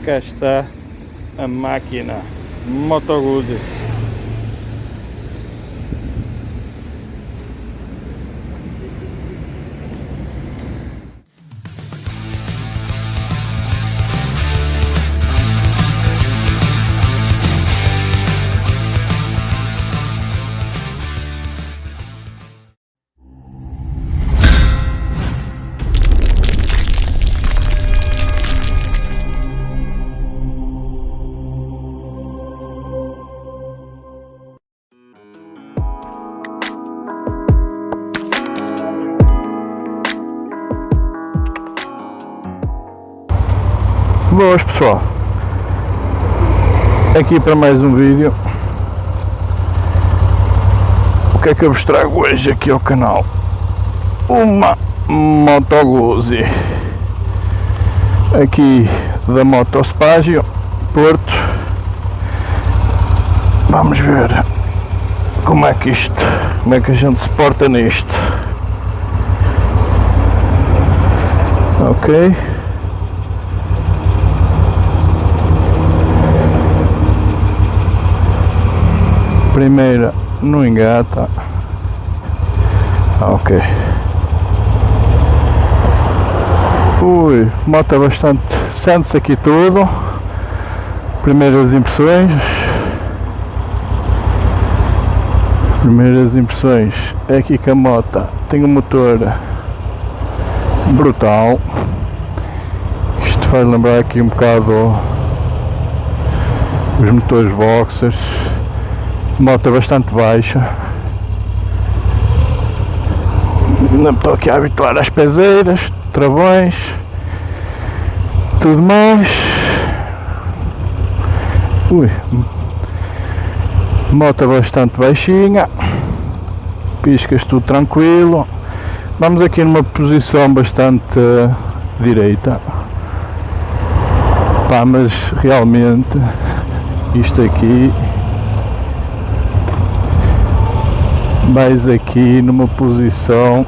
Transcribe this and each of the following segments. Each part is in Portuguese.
cá está a máquina Moto Guzzi. Boas pessoal, aqui para mais um vídeo. O que é que eu vos trago hoje aqui ao canal? Uma Moto Guzzi aqui da Motospagio Porto. Vamos ver como é que a gente se porta nisto. Ok. Primeira não engata. Ok. Ui, moto bastante. Sente-se aqui tudo. Primeiras impressões. É aqui que a moto tem um motor brutal. Isto faz lembrar aqui um bocado os motores boxers. Moto bastante baixa. Não estou aqui a habituar às pezeiras, travões, tudo mais. Ui, moto bastante baixinha, piscas tudo tranquilo. Vamos aqui numa posição bastante direita. Pá, mas realmente isto aqui. Mais aqui numa posição,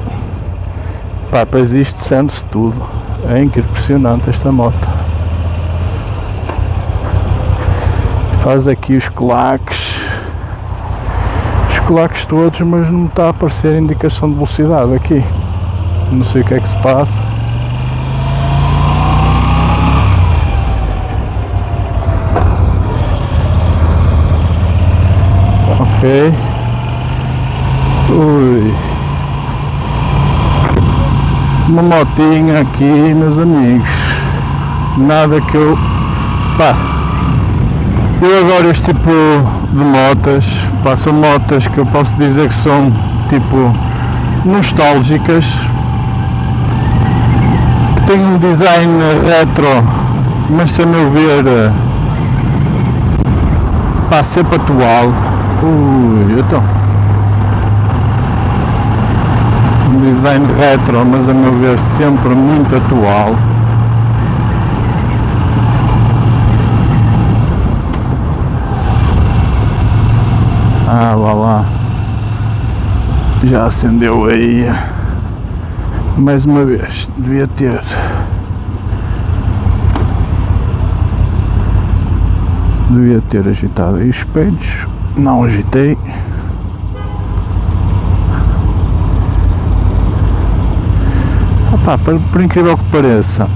pá, pois isto sente-se tudo. É impressionante esta moto. Faz aqui os claques todos, mas não me está a aparecer indicação de velocidade aqui. Não sei o que é que se passa. Ok. Ui. Uma motinha aqui, meus amigos. Nada que eu... Pá, eu adoro este tipo de motas. Pá, são motas que eu posso dizer que são tipo nostálgicas, que têm um design retro, mas a meu ver, pá, sempre atual. Ui, então... Um design retro, mas a meu ver sempre muito atual. Ah, vá lá. Já acendeu aí. Mais uma vez, devia ter. Agitado aí os espelhos. Não agitei. Opá, por incrível que pareça,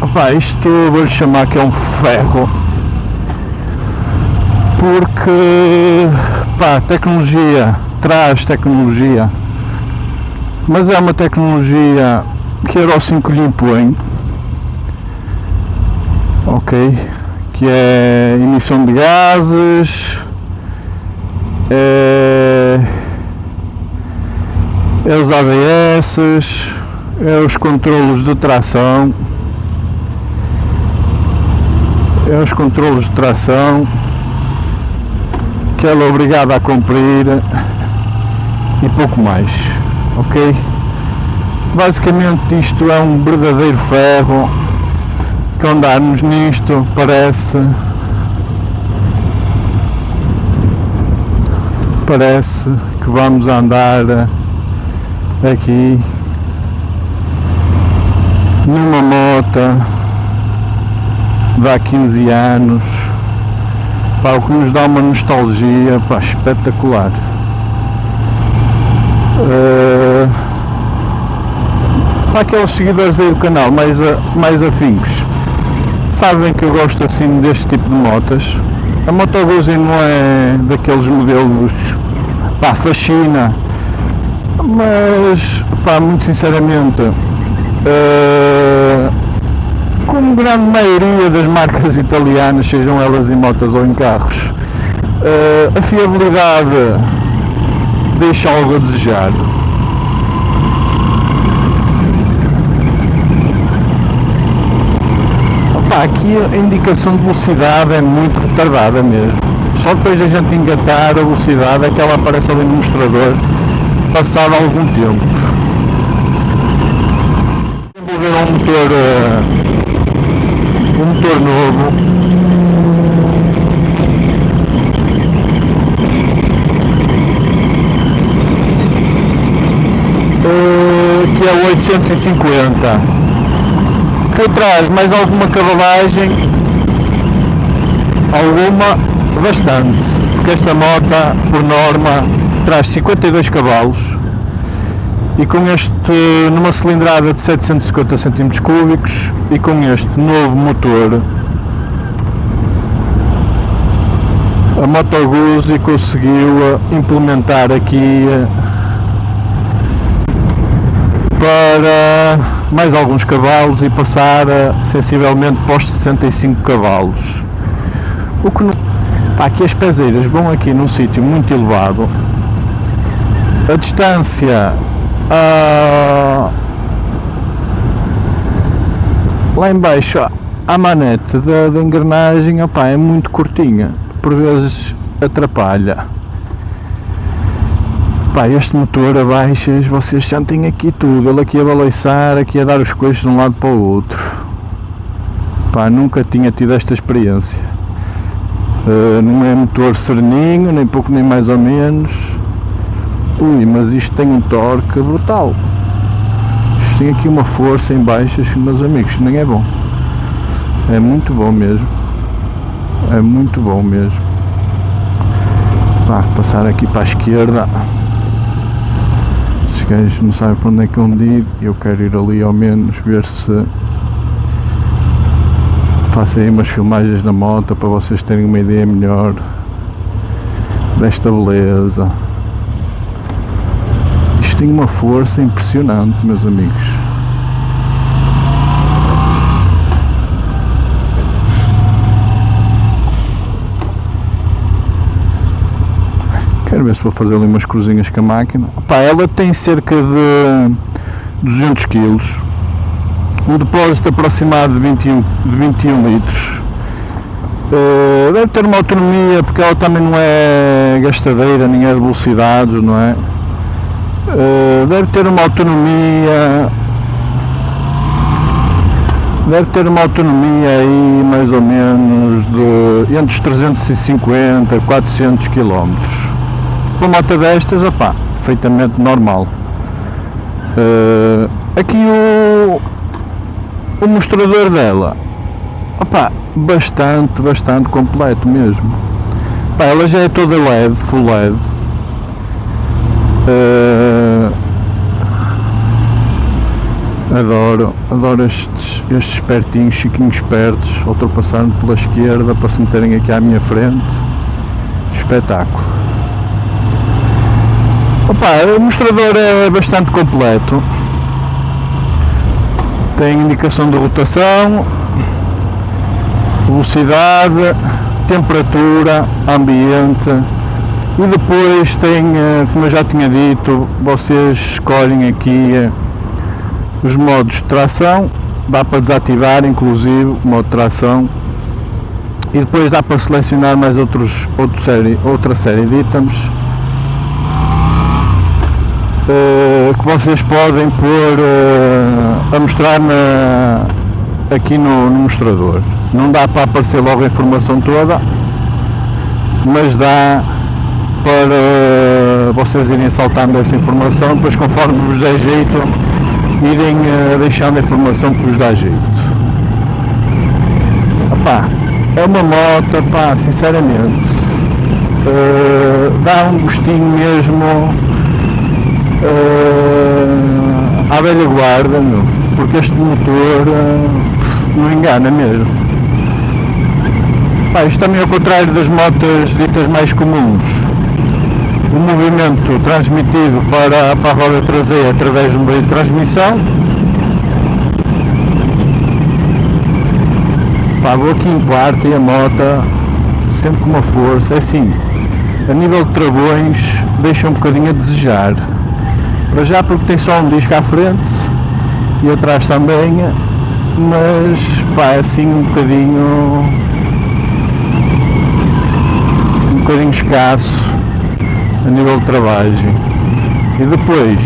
opá, isto vou-lhe chamar que é um ferro, porque, pá, tecnologia traz tecnologia, mas é uma tecnologia que a Euro 5 lhe impõe, ok, que é emissão de gases, é os ABS, é os controlos de tração, que ela é obrigada a cumprir e pouco mais, ok? Basicamente isto é um verdadeiro ferro, que andarmos nisto parece que vamos andar aqui numa moto de há 15 anos, pá, o que nos dá uma nostalgia, pá, espetacular. Para aqueles seguidores aí do canal mais afinques, sabem que eu gosto assim deste tipo de motas. A Moto Guzzi não é daqueles modelos, pá, fascina, mas, pá, muito sinceramente, como grande maioria das marcas italianas, sejam elas em motas ou em carros, a fiabilidade deixa algo a desejar. Opa, aqui a indicação de velocidade é muito retardada mesmo. Só depois da gente engatar a velocidade é que ela aparece ali no mostrador, passado algum tempo. Desenvolver um motor novo. Que é o 850, que traz mais alguma cavalagem, bastante, porque esta moto por norma traz 52 cavalos e com numa cilindrada de 750 cm3 e com este novo motor, a Moto Guzzi conseguiu implementar aqui para mais alguns cavalos e passar sensivelmente para os 65 cavalos. O que não... Pá, aqui as pezeiras vão aqui num sítio muito elevado. A distância lá em baixo a manete da engrenagem, opá, é muito curtinha, por vezes atrapalha. Pá, este motor a baixas, vocês sentem aqui tudo, ele aqui a balançar, aqui a dar os coixos de um lado para o outro. Pá, nunca tinha tido esta experiência. Não é motor sereninho, nem pouco nem mais ou menos. Ui, mas isto tem um torque brutal. Isto tem aqui uma força em baixas, meus amigos, nem é bom. É muito bom mesmo. É muito bom mesmo. Pá, passar aqui para a esquerda. Os gajos não sabem para onde é que vão ir. Eu quero ir ali ao menos ver se faço aí umas filmagens na moto para vocês terem uma ideia melhor desta beleza. Isto tem uma força impressionante, meus amigos. Quero ver se vou fazer ali umas cruzinhas com a máquina. Pá, ela tem cerca de 200 kg. O depósito aproximado de 21 litros. Deve ter uma autonomia, porque ela também não é gastadeira, nem é de velocidades, não é? Deve ter uma autonomia aí mais ou menos de entre os 350 e 400 km. Uma moto destas, opá, perfeitamente normal. Aqui o mostrador dela, opá, bastante completo mesmo. Opá, ela já é toda LED, full LED. Adoro estes espertinhos, chiquinhos espertos, ultrapassando pela esquerda para se meterem aqui à minha frente. Espetáculo. Opa, o mostrador é bastante completo. Tem indicação de rotação, velocidade, temperatura, ambiente. E depois tem, como eu já tinha dito, vocês escolhem aqui os modos de tração, dá para desativar inclusive o modo de tração, e depois dá para selecionar mais outra série de itens que vocês podem pôr a mostrar aqui no mostrador. Não dá para aparecer logo a informação toda, mas dá para vocês irem saltando essa informação, depois conforme vos der jeito, irem deixando a informação que vos dá jeito. Pá, é uma moto, pá, sinceramente, dá um gostinho mesmo à velha guarda, meu, porque este motor não engana mesmo. Pá, isto também é ao contrário das motas ditas mais comuns. O movimento transmitido para a roda traseira através de um meio de transmissão. Pá, vou aqui em parte e a moto sempre com uma força, é assim, a nível de travões deixa um bocadinho a desejar. Para já porque tem só um disco à frente e atrás também, mas pá, é assim um bocadinho escasso a nível de travagem. E depois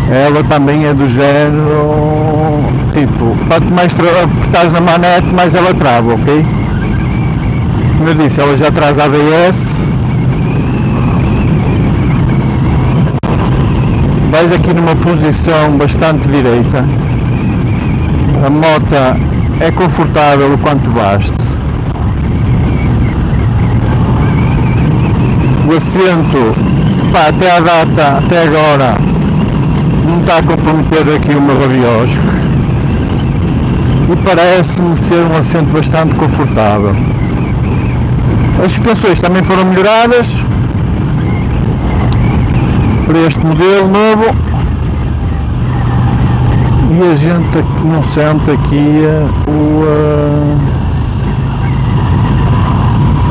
ela também é do género, tipo, quanto mais apertares na manete, mais ela trava, ok? Como eu disse, ela já traz ABS. Vais aqui numa posição bastante direita. A moto é confortável o quanto baste. O assento, pá, até à data, até agora, não está a comprometer aqui o meu rabiosco. E parece-me ser um assento bastante confortável. As suspensões também foram melhoradas para este modelo novo e a gente não sente aqui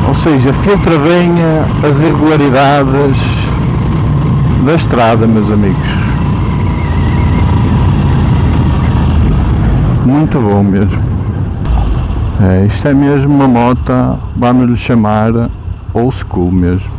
ou seja, filtra bem as irregularidades da estrada, meus amigos. Muito bom mesmo. Isto é mesmo uma moto, vamos lhe chamar old school mesmo.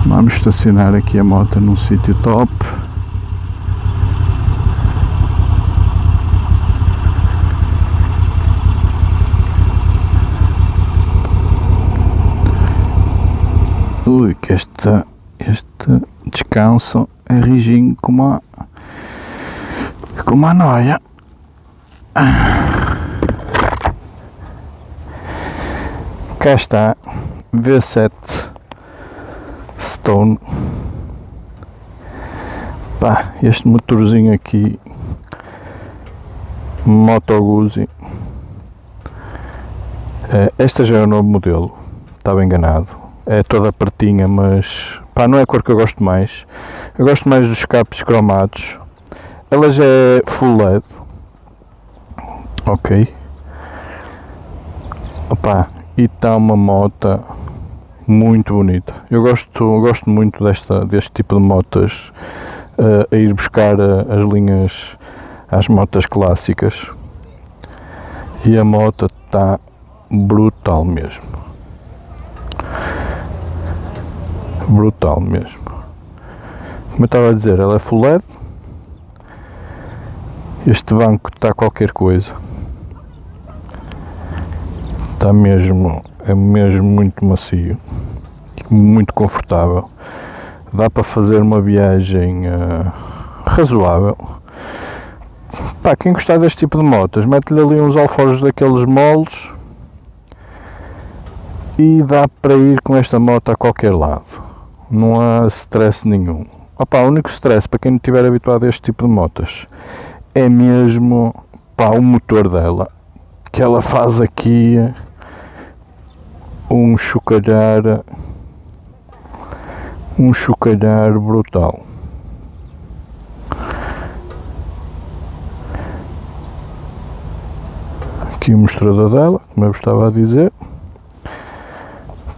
Vamos estacionar aqui a moto num sítio top. Ui, que este descanso é rijinho como a noia. Cá está, V7 Stone. Pá, este motorzinho aqui, Moto Guzzi. Esta já é o novo modelo, estava enganado. É toda pretinha, mas pá, não é a cor que eu gosto mais. Eu gosto mais dos escapes cromados. Ela já é full LED. Ok. Opa, e está uma moto muito bonita. Eu gosto muito deste tipo de motas, a ir buscar as linhas às motas clássicas. E a moto está brutal mesmo. Brutal mesmo. Como eu estava a dizer, ela é full LED. Este banco está qualquer coisa. Está mesmo, é mesmo muito macio, muito confortável. Dá para fazer uma viagem razoável. Pá, quem gostar deste tipo de motas, mete-lhe ali uns alforjes daqueles moles e dá para ir com esta moto a qualquer lado. Não há stress nenhum. Opa, o único stress para quem não estiver habituado a este tipo de motas é mesmo, pá, o motor dela, que ela faz aqui um chocalhar brutal. Aqui o mostrador dela, como eu estava a dizer,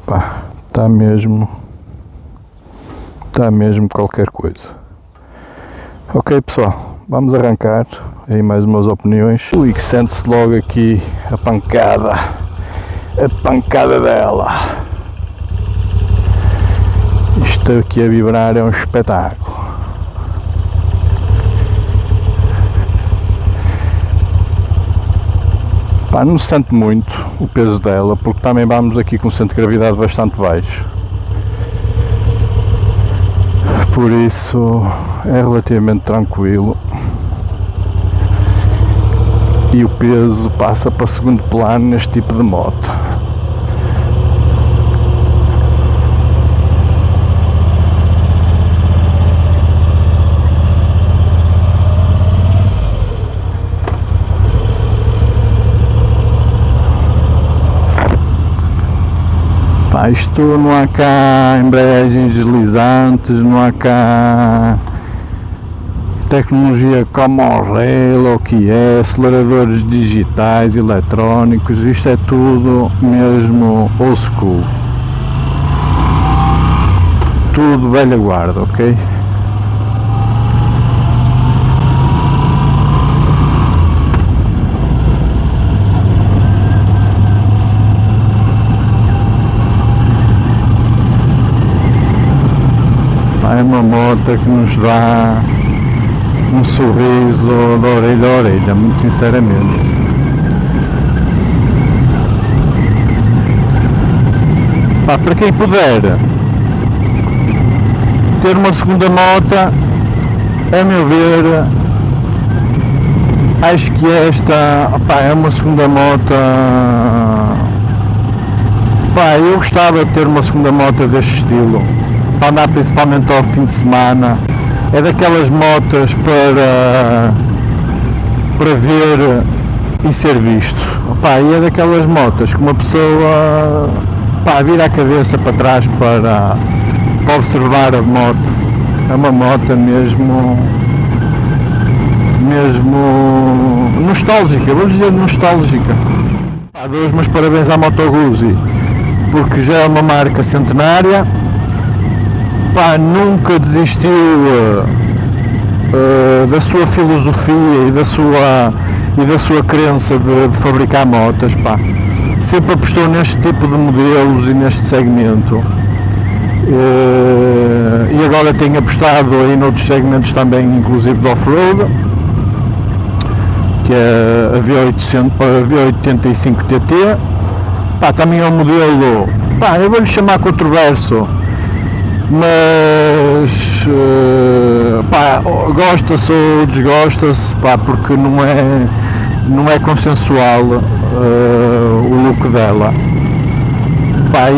pá, está mesmo qualquer coisa. Ok, pessoal, vamos arrancar aí mais umas opiniões. Ui, que sente-se logo aqui a pancada dela. Isto aqui a vibrar é um espetáculo. Pá, não se sente muito o peso dela, porque também vamos aqui com um centro de gravidade bastante baixo. Por isso é relativamente tranquilo. E o peso passa para segundo plano neste tipo de moto. Pá, isto não há cá embreagens deslizantes, não há cá tecnologia como o rail, ou o que é, aceleradores digitais, eletrónicos, isto é tudo mesmo old school, tudo velha guarda, ok? É uma moto que nos dá um sorriso de orelha a orelha, muito sinceramente. Pá, para quem puder ter uma segunda moto, a meu ver, acho que esta, pá, é uma segunda moto. Pá, eu gostava de ter uma segunda moto deste estilo, para andar principalmente ao fim de semana. É daquelas motas para ver e ser visto. Pá, e é daquelas motas que uma pessoa, pá, vira a cabeça para trás para observar a moto. É uma moto mesmo nostálgica, vou dizer nostálgica. Pá, dou os meus parabéns à Moto Guzzi, porque já é uma marca centenária. Pá, nunca desistiu da sua filosofia e da sua crença de fabricar motas, pá. Sempre apostou neste tipo de modelos e neste segmento, e agora tem apostado aí noutros segmentos também, inclusive de off-road, que é a V85 TT. Pá, também é um modelo, pá, eu vou-lhe chamar controverso, mas pá, gosta-se ou desgosta-se, pá, porque não é consensual o look dela, pá,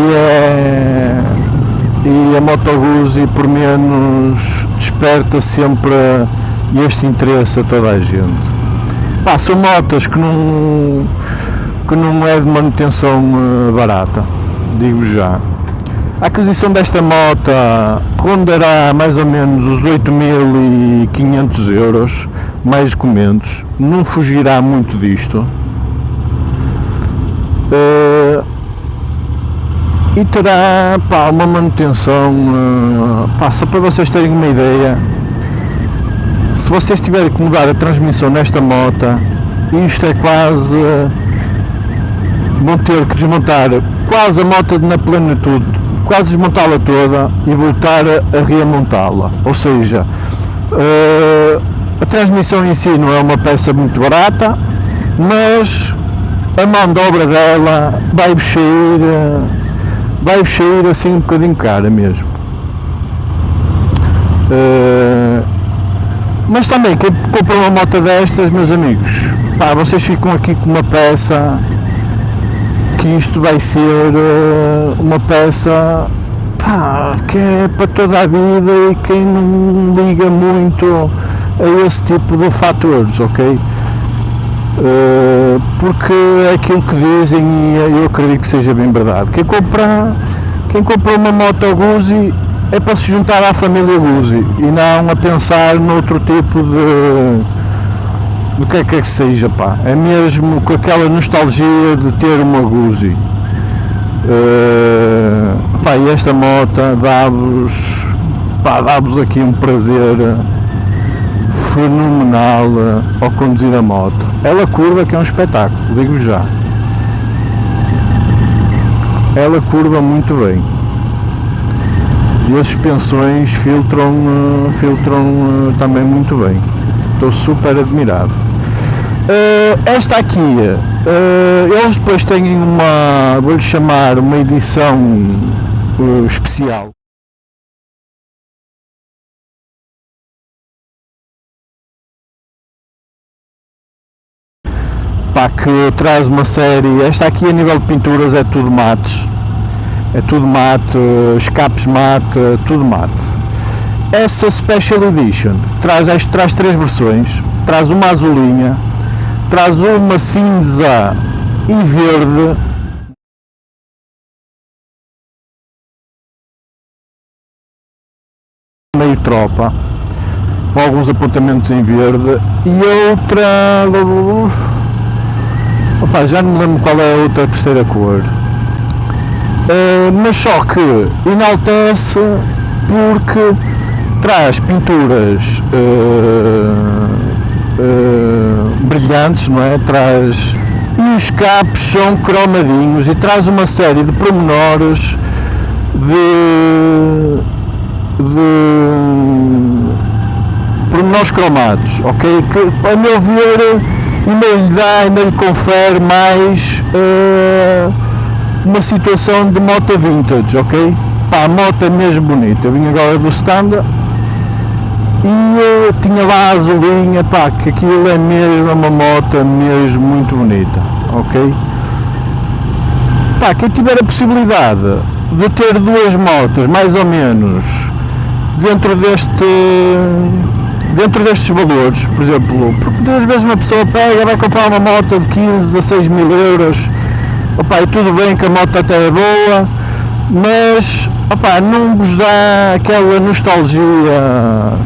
e a Moto Guzzi por menos desperta sempre este interesse a toda a gente. Pá, são motas que não é de manutenção barata, digo já. A aquisição desta moto rondará mais ou menos os 8.500 euros, mais documentos, não fugirá muito disto. E terá, pá, uma manutenção, pá, só para vocês terem uma ideia, se vocês tiverem que mudar a transmissão nesta moto, isto é quase, vão ter que desmontar quase a moto na plenitude, quase desmontá-la toda e voltar a remontá-la. Ou seja, a transmissão em si não é uma peça muito barata, mas a mão de obra dela vai-vos sair assim um bocadinho cara mesmo. Mas também, quem compra uma moto destas, meus amigos, pá, vocês ficam aqui com uma peça que isto vai ser uma peça, pá, que é para toda a vida, e quem não liga muito a esse tipo de fatores, ok? Porque é aquilo que dizem, e eu acredito que seja bem verdade. Quem compra uma Moto Guzzi é para se juntar à família Guzzi e não a pensar noutro tipo de que é que seja, pá. É mesmo com aquela nostalgia de ter uma Guzzi. Pá, e esta moto dá-vos aqui um prazer fenomenal ao conduzir a moto. Ela curva, que é um espetáculo, digo já. Ela curva muito bem. E as suspensões filtram também muito bem. Estou super admirado. Esta aqui, eles depois têm uma, vou-lhe chamar, uma edição especial. Pá, que traz uma série, esta aqui a nível de pinturas é tudo mates, escapes mate, tudo mate. Essa Special Edition traz 3 versões, traz uma azulinha, traz uma cinza e verde, meio tropa, com alguns apontamentos em verde, e outra, opa, já não me lembro qual é a outra terceira cor, mas só que enaltece porque traz pinturas brilhantes, não é? Traz, e os capos são cromadinhos e traz uma série de pormenores de pormenores cromados, ok? Que a meu ver ainda lhe confere mais uma situação de moto vintage, ok? Pá, a moto é mesmo bonita. Eu vim agora do stand e tinha lá a azulinha, pá, que aquilo é mesmo uma moto mesmo muito bonita, ok? Pá, quem tiver a possibilidade de ter 2 motos, mais ou menos, dentro destes valores, por exemplo, porque às vezes uma pessoa pega, vai comprar uma moto de 15 a 6 mil euros, opá, e tudo bem que a moto até é boa, mas opá, não vos dá aquela nostalgia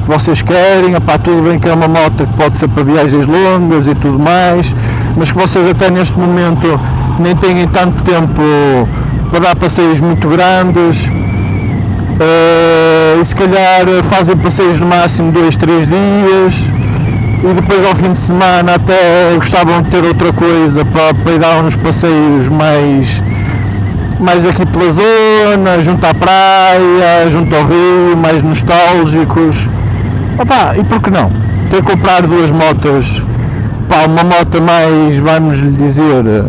que vocês querem. Opá, tudo bem que é uma moto que pode ser para viagens longas e tudo mais, mas que vocês até neste momento nem têm tanto tempo para dar passeios muito grandes, e se calhar fazem passeios no máximo 2, 3 dias, e depois ao fim de semana até gostavam de ter outra coisa para ir dar uns passeios mais aqui pela zona, junto à praia, junto ao rio, mais nostálgicos. Opa, e por que não? Ter que comprar 2 motos, pá, uma moto mais, vamos lhe dizer,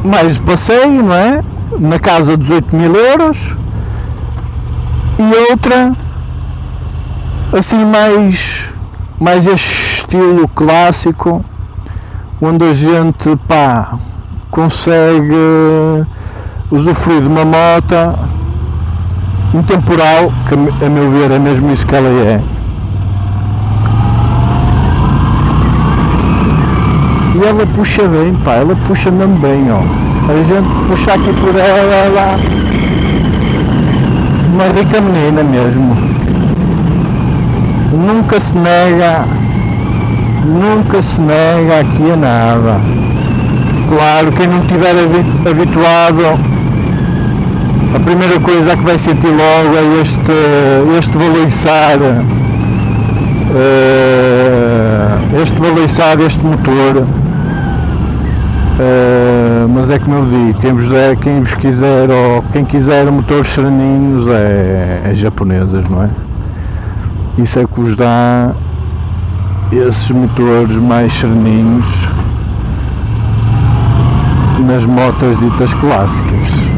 mais de passeio, não é? Na casa dos 8 mil euros, e outra assim mais este estilo clássico, onde a gente, pá, consegue usufruir de uma moto intemporal, que a meu ver é mesmo isso que ela é. E ela puxa bem, pá, ela puxa mesmo bem, ó. A gente puxa aqui por ela, uma rica menina mesmo. Nunca se nega aqui a nada. Claro, quem não estiver habituado, a primeira coisa que vai sentir logo é este baloiçar, este motor, mas é como eu digo, quem vos quiser, ou quem quiser motores sereninhos é japonesas, não é? Isso é que vos dá esses motores mais sereninhos nas motas ditas clássicas.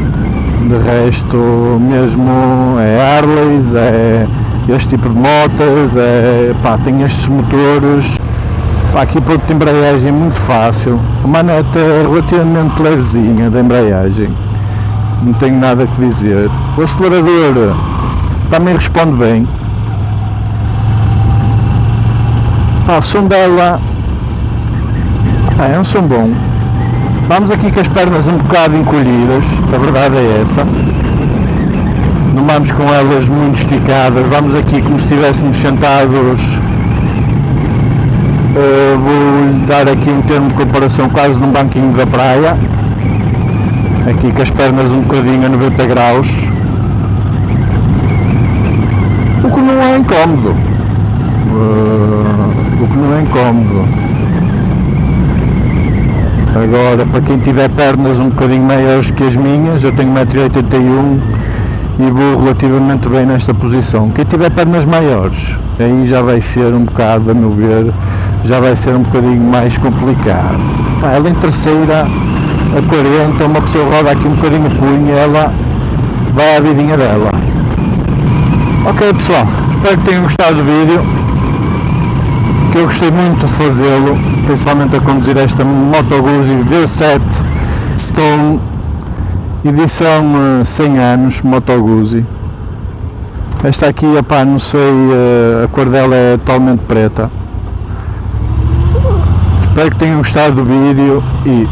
De resto, mesmo é Harleys, é este tipo de motas, pá, tem estes motores, pá, aqui ponto de embreagem muito fácil, a maneta é relativamente levezinha da embreagem, não tenho nada que dizer. O acelerador também responde bem, pá, o som dela, pá, é um som bom. Vamos aqui com as pernas um bocado encolhidas, a verdade é essa. Não vamos com elas muito esticadas, vamos aqui como se estivéssemos sentados. Vou-lhe dar aqui um termo de comparação quase num banquinho da praia. Aqui com as pernas um bocadinho a 90 graus. O que não é incómodo. Agora, para quem tiver pernas um bocadinho maiores que as minhas, eu tenho 1,81 m e vou relativamente bem nesta posição. Quem tiver pernas maiores, aí já vai ser um bocado, a meu ver, já vai ser um bocadinho mais complicado. Pá, ela em terceira, a 40, uma pessoa roda aqui um bocadinho o punho e ela vai à vidinha dela. Ok pessoal, espero que tenham gostado do vídeo, que eu gostei muito de fazê-lo, principalmente a conduzir esta Moto Guzzi V7 Stone, edição 100 anos, Moto Guzzi. Esta aqui, opá, não sei, a cor dela é totalmente preta. Espero que tenham gostado do vídeo e